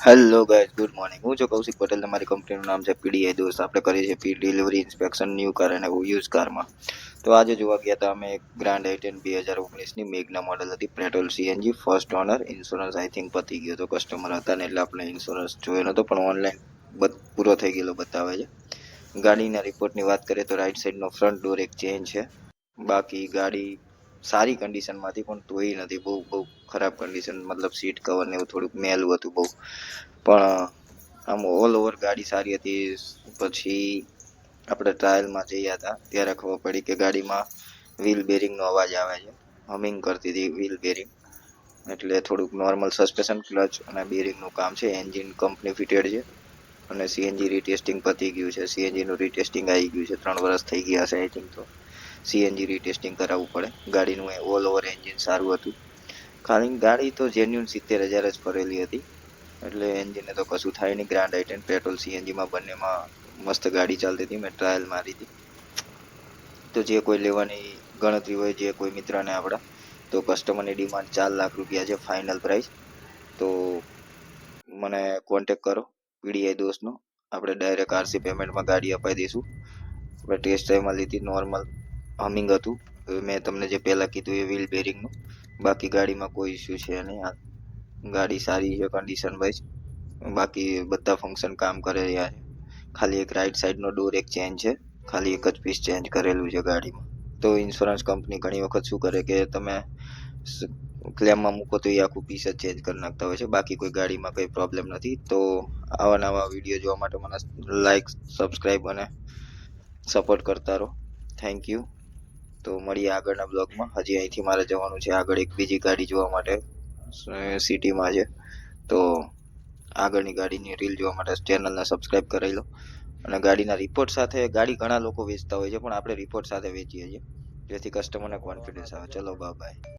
Hello guys, good morning. હું છું કૌશિક પટેલ. તમારી કંપનીનું નામ છે પીડીઆઈ દોસ્ત. આપણે કરીએ છીએ ડિલિવરી ઇન્સ્પેક્શન ન્યૂ કાર અને યુઝ કારમાં. તો આજે જોવા ગયા હતા અમે ગ્રાન્ડ આઈટેન 2019ની મેગના મોડલ હતી, petrol CNG, first honour. Insurance I think પતી ગયો હતો, કસ્ટમર હતા ને એટલે આપણે ઇન્સ્યોરન્સ જોયો નહોતો, પણ ઓનલાઈન પૂરો થઈ ગયેલો બતાવે છે. ગાડીના રિપોર્ટની વાત કરીએ તો રાઈટ સાઈડનો ફ્રન્ટ ડોર એક ચેન્જ છે. બાકી ગાડી સારી કન્ડિશનમાં હતી, પણ ધોઈ નથી. બહુ બહુ ખરાબ કન્ડિશન, મતલબ સીટ કવર ને એવું થોડુંક મેલું હતું બહુ. પણ આમ ઓલ ઓવર ગાડી સારી હતી. પછી આપણે ટ્રાયલમાં જયા હતા ત્યારે ખબર પડી કે ગાડીમાં વ્હીલ બેરિંગનો અવાજ આવે છે, હમિંગ કરતી હતી વ્હીલ બેરિંગ. એટલે થોડુંક નોર્મલ સસ્પેન્શન, ક્લચ અને બેરિંગનું કામ છે. એન્જિન કંપની ફિટેડ છે અને સીએનજી રીટેસ્ટિંગ પતી ગયું છે. સીએનજીનું રીટેસ્ટિંગ આવી ગયું છે, 3 વર્ષ થઈ ગયા છે આઈ થિંક. તો સીએનજી રીટેસ્ટિંગ કરાવવું પડે. ગાડીનું ઓલ ઓવર એન્જિન સારું હતું. ખાલી ગાડી તો જેન્યુન 70,000 જ ફરેલી હતી, એટલે એન્જિનને તો કશું થાય નહીં. ગ્રાન્ડ આઈટેન પેટ્રોલ સીએનજીમાં બંનેમાં મસ્ત ગાડી ચાલતી હતી. મેં ટ્રાયલ મારી હતી. તો જે કોઈ લેવાની ગણતરી હોય, જે કોઈ મિત્રને આપણા, તો કસ્ટમરની ડિમાન્ડ 4 લાખ રૂપિયા છે ફાઇનલ પ્રાઇસ. તો મને કોન્ટેક કરો પીડીઆઈ દોસ્તનો. આપણે ડાયરેક્ટ આરસી પેમેન્ટમાં ગાડી અપાઈ દઈશું. આપણે ટેસ્ટ ડ્રાઈવમાં લીધી, નોર્મલ હમિંગ હતું. મેં તમને જે પહેલાં કીધું એ વ્હીલ બેરિંગનું. બાકી ગાડીમાં કોઈ ઇસ્યુ છે નહીં. ગાડી સારી છે કન્ડિશન વાઇઝ. બાકી બધા ફંક્શન કામ કરે રહ્યા છે. ખાલી એક રાઈટ સાઈડનો ડોર એક ચેન્જ છે, ખાલી એક જ પીસ ચેન્જ કરેલું છે ગાડીમાં. તો ઇન્સ્યોરન્સ કંપની ઘણી વખત શું કરે કે તમે ક્લેમમાં મૂકો તો એ આખું પીસ જ ચેન્જ કરી નાખતા હોય છે. બાકી કોઈ ગાડીમાં કંઈ પ્રોબ્લેમ નથી. તો આવા નવા વિડીયો જોવા માટે મને લાઈક, સબસ્ક્રાઈબ અને સપોર્ટ કરતા રહો. Thank you. તો મળીએ આગળના બ્લોગમાં. હજી અહીંથી મારે જવાનું છે આગળ, એક બીજી ગાડી જોવા માટે સિટીમાં છે. તો આગળની ગાડીની રીલ જોવા માટે ચેનલને સબસ્ક્રાઈબ કરાવી લો. અને ગાડીના રિપોર્ટ સાથે, ગાડી ઘણા લોકો વેચતા હોય છે, પણ આપણે રિપોર્ટ સાથે વેચીએ છીએ, જેથી કસ્ટમરને કોન્ફિડન્સ આવે. ચલો બાય.